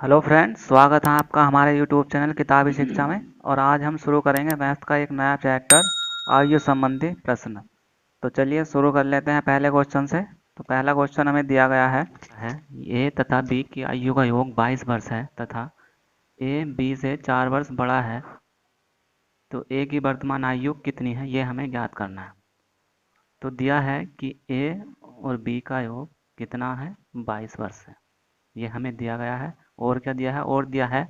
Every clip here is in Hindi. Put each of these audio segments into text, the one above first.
हेलो फ्रेंड्स, स्वागत है आपका हमारे यूट्यूब चैनल किताबी शिक्षा में। और आज हम शुरू करेंगे मैथ का एक नया चैप्टर, आयु संबंधी प्रश्न। तो चलिए शुरू कर लेते हैं पहले क्वेश्चन से। तो पहला क्वेश्चन हमें दिया गया है ए तथा बी की आयु का योग 22 वर्ष है तथा ए बी से 4 वर्ष बड़ा है, तो ए की वर्तमान आयु कितनी है, ये हमें ज्ञात करना है। तो दिया है कि ए और बी का योग कितना है, 22 वर्ष है, ये हमें दिया गया है। और क्या दिया है, और दिया है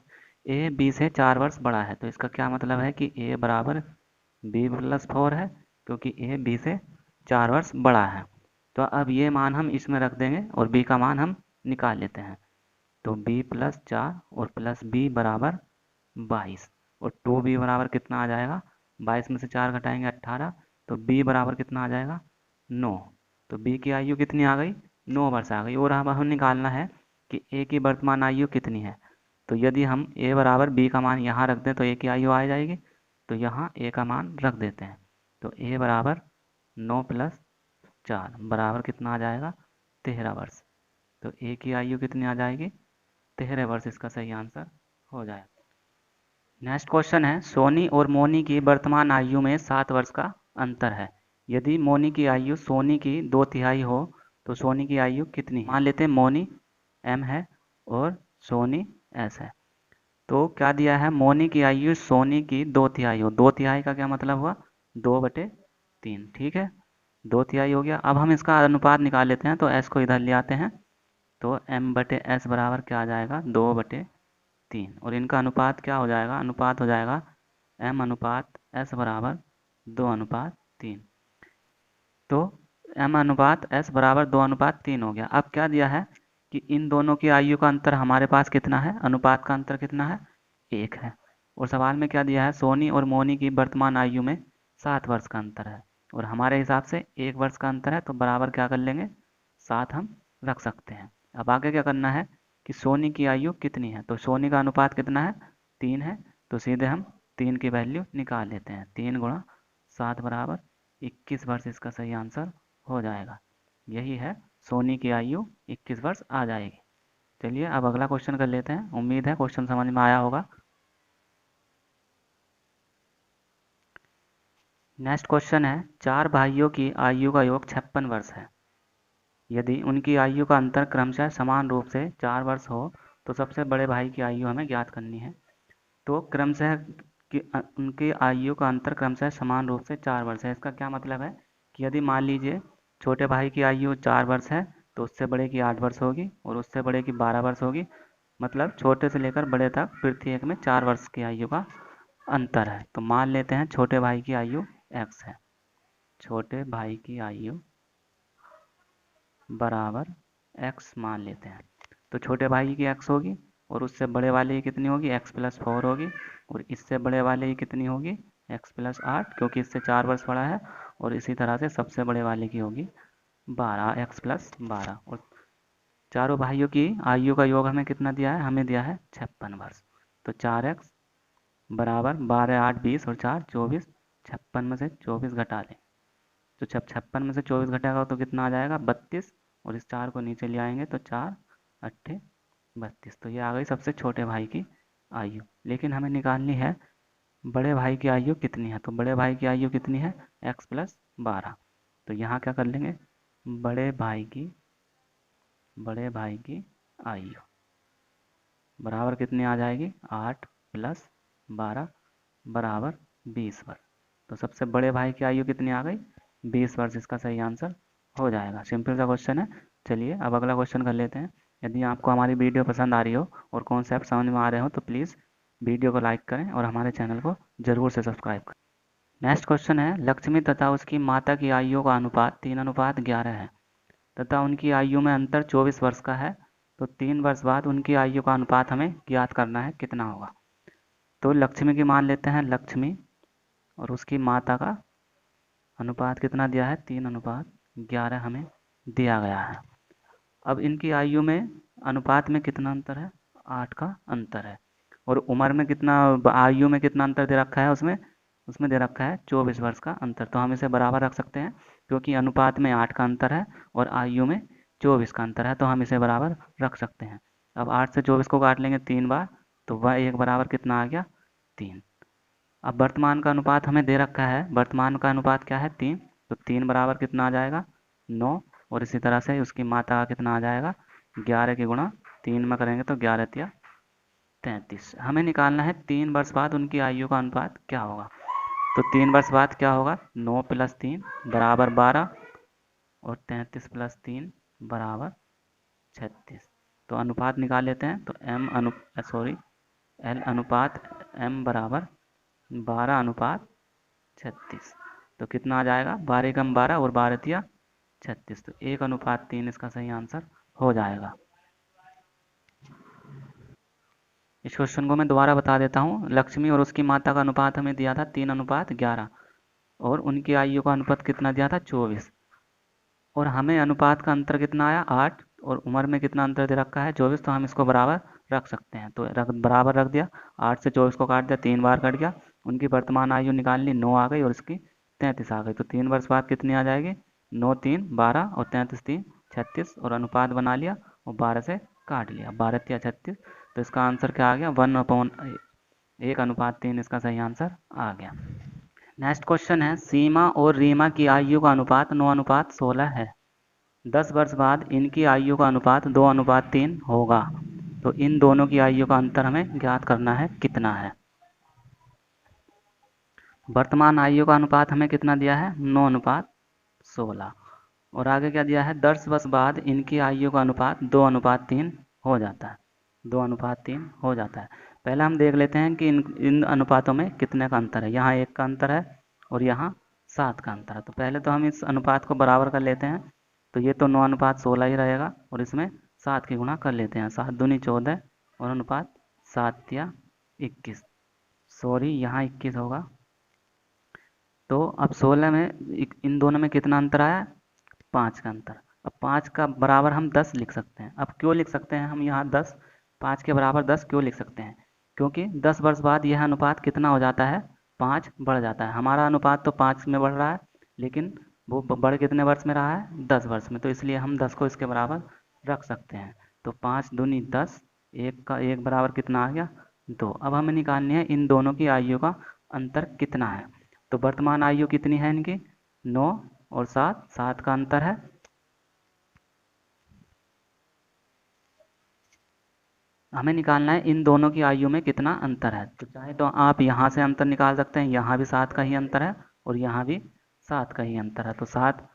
ए बी से 4 वर्ष बड़ा है। तो इसका क्या मतलब है कि ए बराबर बी प्लस 4 है, क्योंकि ए बी से 4 वर्ष बड़ा है। तो अब ये मान हम इसमें रख देंगे और बी का मान हम निकाल लेते हैं। तो बी प्लस 4 और प्लस बी बराबर 22, और 2b बराबर कितना आ जाएगा, 22 में से 4 घटाएंगे 18, तो b बराबर कितना आ जाएगा, 9। तो b की आयु कितनी आ गई, 9 वर्ष आ गई। और अब हमें निकालना है कि a की वर्तमान आयु कितनी है। तो यदि हम a बराबर b का मान यहाँ रख दें तो a की आयु आ जाएगी। तो यहाँ a का मान रख देते हैं। तो a बराबर 9 प्लस 4 बराबर कितना आ जाएगा, 13 वर्ष। तो a की आयु कितनी आ जाएगी, 13 वर्ष इसका सही आंसर हो जाएगा। नेक्स्ट क्वेश्चन है, सोनी और मोनी की वर्तमान आयु में 7 वर्ष का अंतर है। यदि मोनी की आयु सोनी की 2/3 हो तो सोनी की आयु कितनी है। मान लेते हैं मोनी m है और सोनी s है। तो क्या दिया है, मोनी की आयु सोनी की 2/3 हो। 2/3 का क्या मतलब हुआ, 2/3। ठीक है, 2/3 हो गया। अब हम इसका अनुपात निकाल लेते हैं। तो s को इधर ले आते हैं, तो m/s बराबर क्या आ जाएगा, 2/3। और इनका अनुपात क्या हो जाएगा, अनुपात हो जाएगा m/s बराबर 2/3। तो m/s बराबर 2/3 हो गया। अब क्या दिया है कि इन दोनों की आयु का अंतर हमारे पास कितना है, अनुपात का अंतर कितना है, 1 है। और सवाल में क्या दिया है, सोनी और मोनी की वर्तमान आयु में 7 वर्ष का अंतर है, और हमारे हिसाब से 1 वर्ष का अंतर है, तो बराबर क्या कर लेंगे, 7 हम रख सकते हैं। अब आगे क्या करना है कि सोनी की आयु कितनी है। तो सोनी का अनुपात कितना है, 3 है। तो सीधे हम 3 की वैल्यू निकाल लेते हैं। 3 गुणा 7 बराबर 21 वर्ष इसका सही आंसर हो जाएगा। यही है, सोनी की आयु 21 वर्ष आ जाएगी। चलिए अब अगला क्वेश्चन कर लेते हैं। उम्मीद है क्वेश्चन समझ में आया होगा। नेक्स्ट क्वेश्चन है, 4 भाइयों की आयु का योग 56 वर्ष है। यदि उनकी आयु का अंतर क्रमशः समान रूप से 4 वर्ष हो तो सबसे बड़े भाई की आयु हमें ज्ञात करनी है। तो क्रमशः उनकी आयु का अंतर क्रमशः समान रूप से 4 वर्ष है। इसका क्या मतलब है कि यदि मान लीजिए छोटे भाई की आयु 4 वर्ष है, तो उससे बड़े की 8 वर्ष होगी और उससे बड़े की 12 वर्ष होगी। मतलब छोटे से लेकर बड़े तक प्रत्येक में 4 वर्ष की आयु का अंतर है। तो मान लेते हैं छोटे भाई की आयु x है। छोटे भाई की आयु बराबर x मान लेते हैं। तो छोटे भाई की x होगी और उससे बड़े वाले की कितनी होगी, x+4 होगी। और इससे बड़े वाले की कितनी होगी, x+8, क्योंकि इससे 4 वर्ष बड़ा है। और इसी तरह से सबसे बड़े वाले की होगी 12, x+12। और चारों भाइयों की आयु का योग हमें कितना दिया है, हमें दिया है 56 वर्ष। तो 4x बराबर 12, 8, 20 और 4 24। 56 में से 24 घटा लें, तो जब 56 में से 24 घटेगा तो कितना आ जाएगा, 32। और इस 4 को नीचे ले आएंगे तो 4 अट्ठे 32। तो ये आ गई सबसे छोटे भाई की आयु। लेकिन हमें निकालनी है बड़े भाई की आयु कितनी है। तो बड़े भाई की आयु कितनी है, x+12। तो यहाँ क्या कर लेंगे, बड़े भाई की आयु बराबर कितनी आ जाएगी, 8+12 बराबर 20 वर्ष। तो सबसे बड़े भाई की आयु कितनी आ गई, 20 वर्ष इसका सही आंसर हो जाएगा। सिंपल सा क्वेश्चन है। चलिए अब अगला क्वेश्चन कर लेते हैं। यदि आपको हमारी वीडियो पसंद आ रही हो और कॉन्सेप्ट समझ में आ रहे हो तो प्लीज़ वीडियो को लाइक करें और हमारे चैनल को ज़रूर से सब्सक्राइब करें। नेक्स्ट क्वेश्चन है, लक्ष्मी तथा उसकी माता की आयु का अनुपात 3:11 है तथा उनकी आयु में अंतर 24 वर्ष का है। तो 3 वर्ष बाद उनकी आयु का अनुपात हमें ज्ञात करना है, कितना होगा। तो लक्ष्मी की मान लेते हैं, लक्ष्मी और उसकी माता का अनुपात कितना दिया है, 3:11 हमें दिया गया है। अब इनकी आयु में अनुपात में कितना अंतर है, 8 का अंतर है। और उम्र में कितना, आयु में कितना अंतर दे रखा है, उसमें उसमें दे रखा है 24 वर्ष का अंतर। तो हम इसे बराबर रख सकते हैं, क्योंकि अनुपात में 8 का अंतर है और आयु में 24 का अंतर है, तो हम इसे बराबर रख सकते हैं। अब 8 से 24 को काट लेंगे 3 बार, तो वह 1 बराबर कितना आ गया 3। अब वर्तमान का अनुपात हमें दे रखा है, वर्तमान का अनुपात क्या है 3, तो 3 बराबर कितना आ जाएगा 9। और इसी तरह से उसकी मात्रा का कितना आ जाएगा 11 के गुणा 3 में करेंगे तो 11 तिया 33। हमें निकालना है 3 वर्ष बाद उनकी आयु का अनुपात क्या होगा। तो 3 वर्ष बाद क्या होगा 9 + 3 बराबर 12 और 33 + 3 बराबर 36। तो अनुपात निकाल लेते हैं, तो एल अनुपात m बराबर 12:36। तो कितना आ जाएगा 12 कम 12 और 12 तिया 36, तो 1:3 इसका सही आंसर हो जाएगा। इस क्वेश्चन को मैं दोबारा बता देता हूँ। लक्ष्मी और उसकी माता का अनुपात हमें दिया था 3:11 और उनकी आयु का अनुपात कितना दिया था 24, और हमें अनुपात का अंतर कितना आया 8 और उम्र में कितना अंतर दे रखा है 24, तो हम इसको बराबर रख सकते हैं। तो बराबर रख दिया, 8 से 24 को काट दिया, 3 बार कट गया, उनकी वर्तमान आयु निकाल ली 9 आ गई और इसकी 33 आ गई। तो 3 वर्ष बाद कितनी आ जाएगी 9 3 12 और 33 3 36 और अनुपात बना लिया और 12 से काट लिया, 12 तिया 36। तो इसका आंसर क्या आ गया 1/1:3 इसका सही आंसर आ गया। नेक्स्ट क्वेश्चन है सीमा और रीमा की आयु का अनुपात 9:16 है। 10 वर्ष बाद इनकी आयु का अनुपात 2:3 होगा। तो इन दोनों की आयु का अंतर हमें ज्ञात करना है, कितना है। वर्तमान आयु का अनुपात हमें कितना दिया है 9:16 और आगे क्या दिया है 10 वर्ष बाद इनकी आयु का अनुपात 2:3 हो जाता है, 2:3 हो जाता है। पहले हम देख लेते हैं कि इन अनुपातों में कितने का अंतर है। यहाँ 1 का अंतर है और यहाँ 7 का अंतर है। तो पहले तो हम इस अनुपात को बराबर कर लेते हैं, तो ये तो 9:16 ही रहेगा और इसमें 7 की गुणा कर लेते हैं, 7 दूनी 14 और अनुपात 7 तिया 21, सॉरी यहाँ 21 होगा। तो अब 16 में इन दोनों में कितना अंतर आया 5 का अंतर। अब 5 का बराबर हम 10 लिख सकते हैं। अब क्यों लिख सकते हैं हम यहाँ 10, 5 के बराबर 10 क्यों लिख सकते हैं, क्योंकि 10 वर्ष बाद यह अनुपात कितना हो जाता है 5 बढ़ जाता है। हमारा अनुपात तो 5 में बढ़ रहा है, लेकिन वो बढ़ कितने वर्ष में रहा है 10 वर्ष में, तो इसलिए हम 10 को इसके बराबर रख सकते हैं। तो 5 दूनी 10, 1 का 1 बराबर कितना आ गया 2। अब हमें निकालनी है इन दोनों की आयु का अंतर कितना है। तो वर्तमान आयु कितनी है इनकी 9 और 7, 7 का अंतर है। हमें निकालना है इन दोनों की आयु में कितना अंतर है। तो चाहे तो आप यहाँ से अंतर निकाल सकते हैं, यहाँ भी 7 का ही अंतर है और यहाँ भी 7 का ही अंतर है। तो 7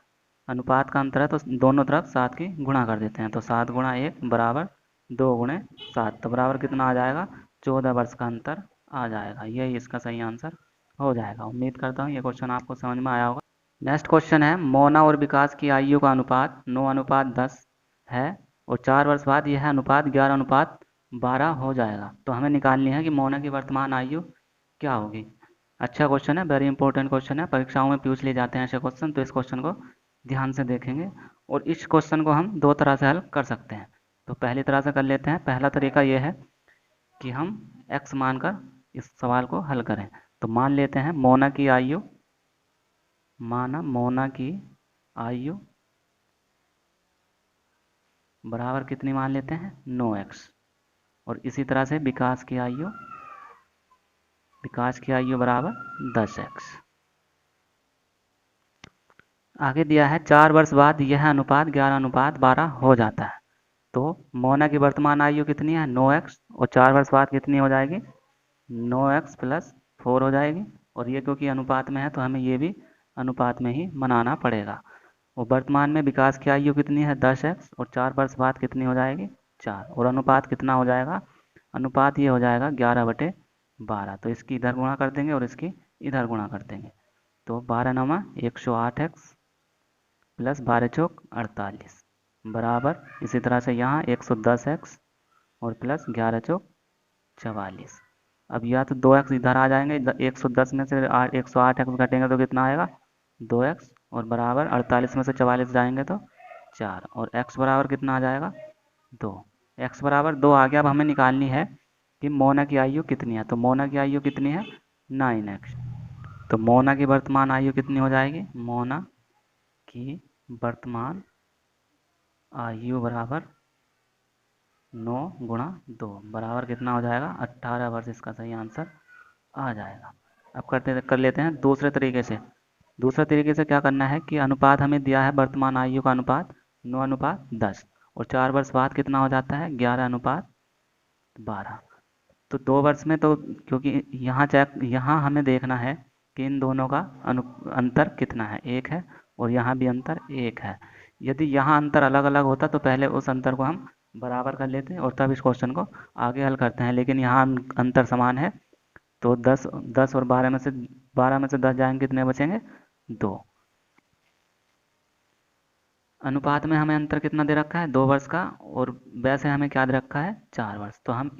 अनुपात का अंतर है, तो दोनों तरफ 7 की गुणा कर देते हैं। तो 7 गुणा 1 बराबर 2 गुणे 7, तो बराबर कितना आ जाएगा 14 वर्ष का अंतर आ जाएगा। यही इसका सही आंसर हो जाएगा। उम्मीद करता हूँ ये क्वेश्चन आपको समझ में आया होगा। नेक्स्ट क्वेश्चन है मोना और विकास की आयु का अनुपात 9:10 है और 4 वर्ष बाद यह अनुपात 11:12 हो जाएगा। तो हमें निकालनी है कि मोना की वर्तमान आयु क्या होगी। अच्छा क्वेश्चन है, वेरी इंपॉर्टेंट क्वेश्चन है, परीक्षाओं में पूछ लिए जाते हैं ऐसे क्वेश्चन, तो इस क्वेश्चन को ध्यान से देखेंगे। और इस क्वेश्चन को हम दो तरह से हल कर सकते हैं। तो पहली तरह से कर लेते हैं। पहला तरीका यह है कि हम x मानकर इस सवाल को हल करें। तो मान लेते हैं मोना की आयु, माना मोना की आयु बराबर कितनी मान लेते हैं 9x, और इसी तरह से विकास की आयु बराबर 10x। आगे दिया है 4 वर्ष बाद यह अनुपात 11:12 हो जाता है। तो मोना की वर्तमान आयु कितनी है 9x और 4 वर्ष बाद कितनी हो जाएगी 9x + 4 हो जाएगी। और ये क्योंकि अनुपात में है तो हमें ये भी अनुपात में ही बनाना पड़ेगा। और वर्तमान में विकास की आयु कितनी है 10x और 4 वर्ष बाद कितनी हो जाएगी 4, और अनुपात कितना हो जाएगा, अनुपात ये हो जाएगा 11/12। तो इसकी इधर गुणा कर देंगे और इसकी इधर गुणा कर देंगे। तो 12×9 108x + 12×4 48 बराबर, इसी तरह से यहाँ 110x और प्लस 11×4 44। अब या तो 2x इधर आ जाएंगे, 110 में से 108x घटेंगे तो कितना आएगा 2x, और बराबर 48 में से 44 जाएंगे तो 4, और x बराबर कितना आ जाएगा 2। x बराबर 2 आ गया। अब हमें निकालनी है कि मोना की आयु कितनी है। तो मोना की आयु कितनी है 9x। तो मोना की वर्तमान आयु कितनी हो जाएगी, मोना की वर्तमान आयु बराबर 9 गुणा 2 बराबर कितना हो जाएगा 18 वर्ष, इसका सही आंसर आ जाएगा। अब कर लेते हैं दूसरे तरीके से। दूसरे तरीके से क्या करना है कि अनुपात हमें दिया है वर्तमान आयु का अनुपात 9:10, और 4 वर्ष बाद कितना हो जाता है 11:12। तो 2 वर्ष में तो, क्योंकि यहाँ हमें देखना है कि इन दोनों का अंतर कितना है, 1 है, और यहाँ भी अंतर 1 है। यदि यहाँ अंतर अलग अलग होता तो पहले उस अंतर को हम बराबर कर लेते और तब इस क्वेश्चन को आगे हल करते हैं, लेकिन यहाँ अंतर समान है। तो 10 और 12 में से 10 जाएंगे, कितने बचेंगे 2। अनुपात में हमें अंतर कितना दे रखा है 2 वर्ष का, और वैसे हमें क्या दे रखा है 4 वर्ष। तो हम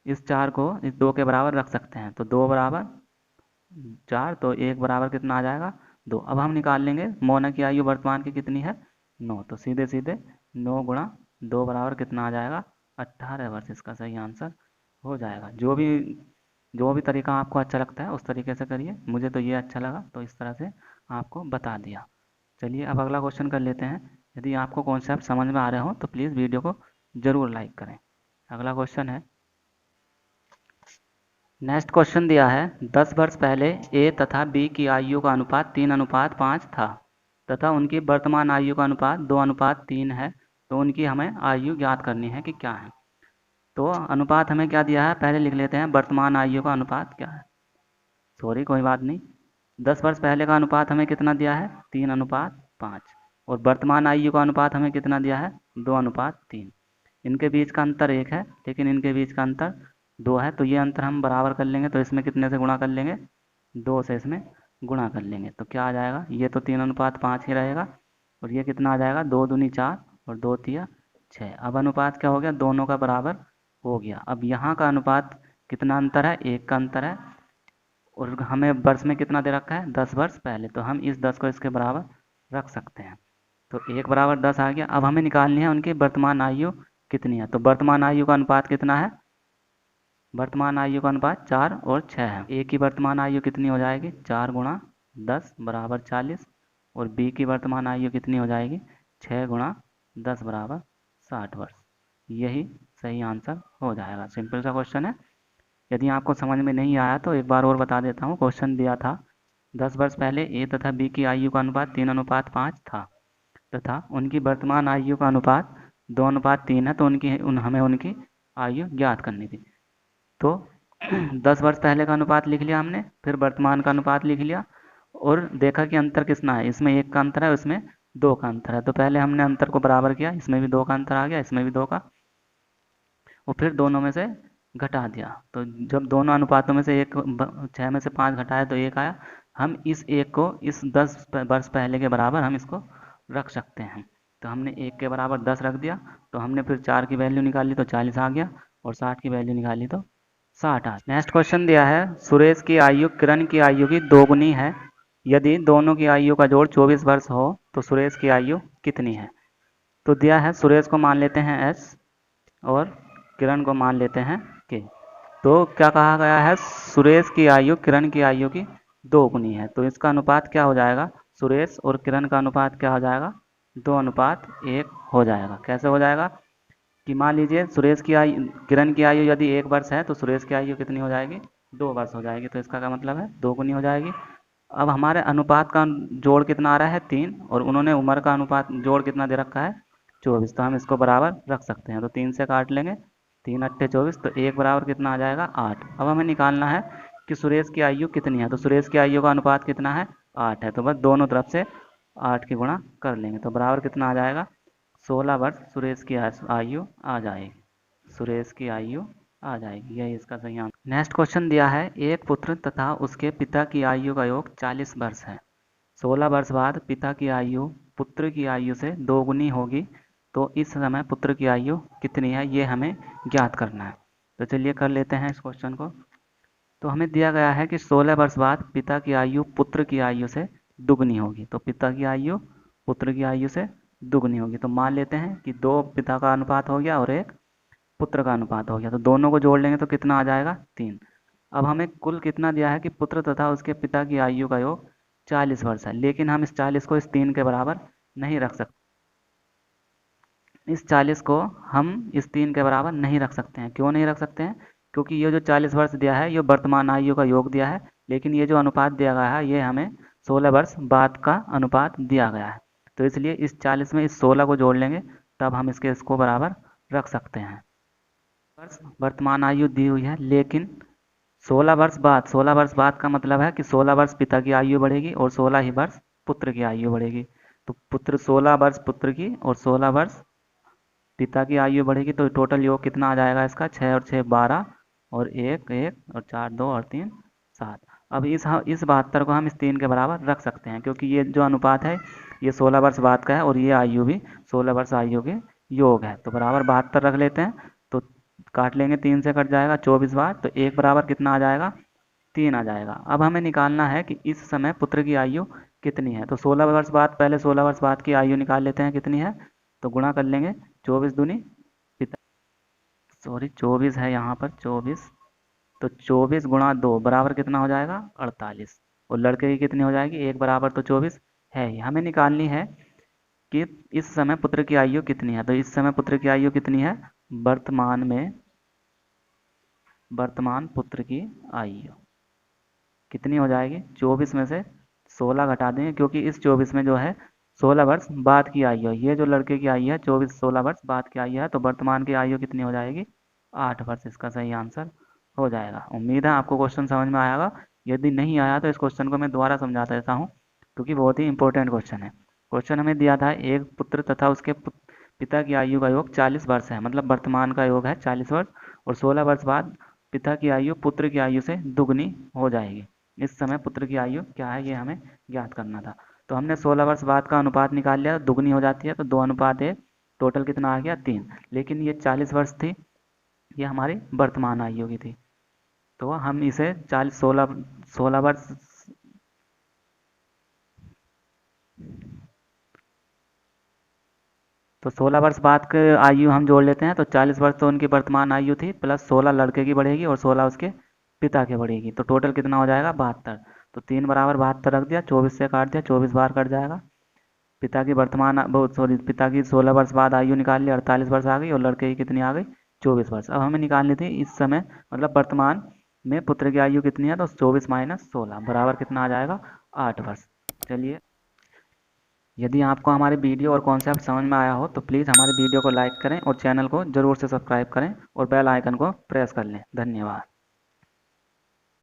इस 4 को इस 2 के बराबर रख सकते हैं। तो 2 बराबर 4, तो 1 बराबर कितना आ जाएगा 2। अब हम निकाल लेंगे मोना की आयु वर्तमान की कितनी है 9, तो सीधे सीधे 9 गुणा 2 बराबर कितना आ जाएगा 18 वर्ष, इसका सही आंसर हो जाएगा। जो भी तरीका आपको अच्छा लगता है उस तरीके से करिए, मुझे तो ये अच्छा लगा तो इस तरह से आपको बता दिया। चलिए अब अगला क्वेश्चन कर लेते हैं। यदि आपको कॉन्सेप्ट समझ में आ रहे हो तो प्लीज़ वीडियो को ज़रूर लाइक करें। अगला क्वेश्चन है, नेक्स्ट क्वेश्चन दिया है 10 वर्ष पहले ए तथा बी की आयु का अनुपात 3:5 था तथा उनकी वर्तमान आयु का अनुपात 2:3 है, तो उनकी हमें आयु ज्ञात करनी है कि क्या है। तो अनुपात हमें क्या दिया है, पहले लिख लेते हैं वर्तमान आयु का अनुपात क्या है। सॉरी, कोई बात नहीं। 10 वर्ष पहले का अनुपात हमें कितना दिया है 3:5, और वर्तमान आयु का अनुपात हमें कितना दिया है 2:3। इनके बीच का अंतर 1 है, लेकिन इनके बीच का अंतर 2 है, तो ये अंतर हम बराबर कर लेंगे। तो इसमें कितने से गुणा कर लेंगे 2 से इसमें गुणा कर लेंगे, तो क्या आ जाएगा, ये तो 3:5 ही रहेगा, और ये कितना आ जाएगा 2 दूनी 4 और 2 तिया 6। अब अनुपात क्या हो गया, दोनों का बराबर हो गया। अब यहाँ का अनुपात कितना अंतर है 1 का अंतर है, और हमें वर्ष में कितना दे रखा है 10 वर्ष पहले, तो हम इस 10 को इसके बराबर रख सकते हैं। तो 1 बराबर 10 आ गया। अब हमें निकालनी है उनकी वर्तमान आयु कितनी है। तो वर्तमान आयु का अनुपात कितना है, वर्तमान आयु का अनुपात 4 और 6 है। ए की वर्तमान आयु कितनी हो जाएगी 4 गुणा 10 बराबर 40, और बी की वर्तमान आयु कितनी हो जाएगी 6 गुणा 10 बराबर 60 वर्ष। यही सही आंसर हो जाएगा। सिंपल सा क्वेश्चन है। यदि आपको समझ में नहीं आया तो एक बार और बता देता हूँ। क्वेश्चन दिया था 10 वर्ष पहले ए तथा बी की आयु का अनुपात 3:5 था तथा उनकी वर्तमान आयु का अनुपात 2:3 है, तो हमें उनकी आयु ज्ञात करनी थी। तो 10 वर्ष पहले का अनुपात लिख लिया हमने, फिर वर्तमान का अनुपात लिख लिया, और देखा कि अंतर कितना है, इसमें 1 का अंतर है, इसमें 2 का अंतर है। तो पहले हमने अंतर को बराबर किया, इसमें भी 2 का अंतर आ गया, इसमें भी 2 का, और फिर दोनों में से घटा दिया। तो जब दोनों अनुपातों में से 6 में से 5 घटाया तो 1 आया। हम इस 1 को इस 10 वर्ष पहले के बराबर हम इसको रख सकते हैं। तो हमने 1 के बराबर 10 रख दिया, तो हमने फिर 4 की वैल्यू निकाली तो 40 आ गया, और 60 की वैल्यू निकाली तो 60 आ। नेक्स्ट क्वेश्चन दिया है सुरेश की आयु किरण की आयु की दोगुनी है, यदि दोनों की आयु का जोड़ 24 वर्ष हो तो सुरेश की आयु कितनी है। तो दिया है सुरेश को मान लेते हैं एस, और किरण को मान लेते हैं के। तो क्या कहा गया है, सुरेश की आयु किरण की आयु की दोगुनी है, तो इसका अनुपात क्या हो जाएगा, सुरेश और किरण का अनुपात क्या हो जाएगा 2:1 हो जाएगा। कैसे हो जाएगा कि मान लीजिए सुरेश की आयु किरण की आयु यदि 1 वर्ष है तो सुरेश की आयु कितनी हो जाएगी 2 वर्ष हो जाएगी, तो इसका क्या मतलब है दोगुनी हो जाएगी। अब हमारे अनुपात का जोड़ कितना आ रहा है 3, और उन्होंने उम्र का अनुपात जोड़ कितना दे रखा है 24, तो हम इसको बराबर रख सकते हैं। तो 3 से काट लेंगे, 3 अट्ठे 24, तो 1 बराबर कितना आ जाएगा 8। अब हमें निकालना है कि सुरेश की आयु कितनी है। तो सुरेश की आयु का अनुपात कितना है 8 है, तो बस दोनों तरफ से 8 की गुणा कर लेंगे, तो बराबर कितना आ जाएगा 16 वर्ष सुरेश की आयु आ जाएगी। सुरेश की आयु आ जाएगी, यही इसका सही आंसर। नेक्स्ट क्वेश्चन दिया है एक पुत्र तथा उसके पिता की आयु का योग 40 वर्ष है। 16 वर्ष बाद पिता की आयु पुत्र की आयु से दोगुनी होगी, तो इस समय पुत्र की आयु कितनी है ये हमें ज्ञात करना है। तो चलिए कर लेते हैं इस क्वेश्चन को। तो हमें दिया गया है कि 16 वर्ष बाद पिता की आयु पुत्र की आयु से दुगनी होगी, तो पिता की आयु पुत्र की आयु से दुगनी होगी। तो मान लेते हैं कि 2 पिता का अनुपात हो गया और 1 पुत्र का अनुपात हो गया, तो दोनों को जोड़ लेंगे तो कितना आ जाएगा 3। अब हमें कुल कितना दिया है कि पुत्र तथा उसके पिता की आयु का योग 40 वर्ष है, लेकिन हम इस 40 को इस 3 के बराबर नहीं रख सकते। इस 40 को हम इस 3 के बराबर नहीं रख सकते हैं। क्यों नहीं रख सकते हैं? क्योंकि ये जो 40 वर्ष दिया है ये वर्तमान आयु का योग दिया है, लेकिन ये जो अनुपात दिया गया है ये हमें 16 वर्ष बाद का अनुपात दिया गया है। तो इसलिए इस 40 में इस 16 को जोड़ लेंगे, तब हम इसको बराबर रख सकते हैं। वर्ष वर्तमान आयु दी हुई है, लेकिन 16 वर्ष बाद का मतलब है कि 16 वर्ष पिता की आयु बढ़ेगी और 16 ही वर्ष पुत्र की आयु बढ़ेगी। तो पुत्र 16 वर्ष पुत्र की और 16 वर्ष पिता की आयु बढ़ेगी, तो टोटल योग कितना आ जाएगा इसका? 6 और 6 12 और 1 1 और 4 2 और 3 7। अब इस 72 को हम इस 3 के बराबर रख सकते हैं, क्योंकि ये जो अनुपात है ये 16 वर्ष बाद का है और ये आयु भी 16 वर्ष आयु के योग है। तो बराबर 72 रख लेते हैं, तो काट लेंगे, 3 से कट जाएगा 24 बार, तो 1 बराबर कितना आ जाएगा? 3 आ जाएगा। अब हमें निकालना है कि इस समय पुत्र की आयु कितनी है। तो 16 वर्ष बाद, पहले 16 वर्ष बाद की आयु निकाल लेते हैं कितनी है। तो गुणा कर लेंगे, 24 दूनी पिता, सॉरी 24 है यहाँ पर 24, तो 24 गुणा 2 बराबर कितना हो जाएगा? 48। और लड़के की कितनी हो जाएगी? 1 बराबर तो 24 है ही। हमें निकालनी है कि इस समय पुत्र की आयु कितनी है। तो इस समय पुत्र की आयु कितनी है? वर्तमान पुत्र की आयु कितनी हो जाएगी? 24 में से 16 घटा देंगे, क्योंकि इस 24 में जो है 16 वर्ष बाद की आयु है। ये जो लड़के की आयु है 16 वर्ष बाद की आयु है, तो वर्तमान की आयु कितनी हो जाएगी? 8 वर्ष इसका सही आंसर हो जाएगा। उम्मीद है आपको क्वेश्चन समझ में आएगा। यदि नहीं आया तो इस क्वेश्चन को मैं दोबारा समझा देता हूँ, क्योंकि बहुत ही इंपॉर्टेंट क्वेश्चन है। क्वेश्चन हमें दिया था एक पुत्र तथा उसके पिता की आयु का योग 40 वर्ष है, मतलब वर्तमान का योग है 40 वर्ष, और 16 वर्ष बाद पिता की आयु पुत्र की आयु से दुगनी हो जाएगी। इस समय पुत्र की आयु क्या है ये हमें ज्ञात करना था। तो हमने 16 वर्ष बाद का अनुपात निकाल लिया, दुगनी हो जाती है, तो 2:1, टोटल कितना आ गया? 3। लेकिन ये 40 वर्ष थी, ये हमारी वर्तमान आयु की थी, तो हम इसे 16 वर्ष, तो 16 वर्ष बाद के आयु हम जोड़ लेते हैं। तो 40 वर्ष तो उनकी वर्तमान आयु थी, प्लस 16 लड़के की बढ़ेगी और 16 उसके पिता की बढ़ेगी, तो टोटल कितना हो जाएगा? 72। तो 3 बराबर 72 रख दिया, 24 से काट दिया, 24 बार कट जाएगा। पिता की वर्तमान बहुत सॉरी पिता की 16 वर्ष बाद आयु निकाल ली, 48 वर्ष आ गई, और लड़के की कितनी आ गई? 24 वर्ष। अब हमें निकालनी थी इस समय, मतलब वर्तमान में पुत्र की आयु कितनी है। तो 24 माइनस 16 बराबर कितना आ जाएगा? 8 वर्ष। चलिए, यदि आपको हमारे वीडियो और कॉन्सेप्ट समझ में आया हो तो प्लीज़ हमारे वीडियो को लाइक करें और चैनल को ज़रूर से सब्सक्राइब करें और बेल आइकन को प्रेस कर लें। धन्यवाद।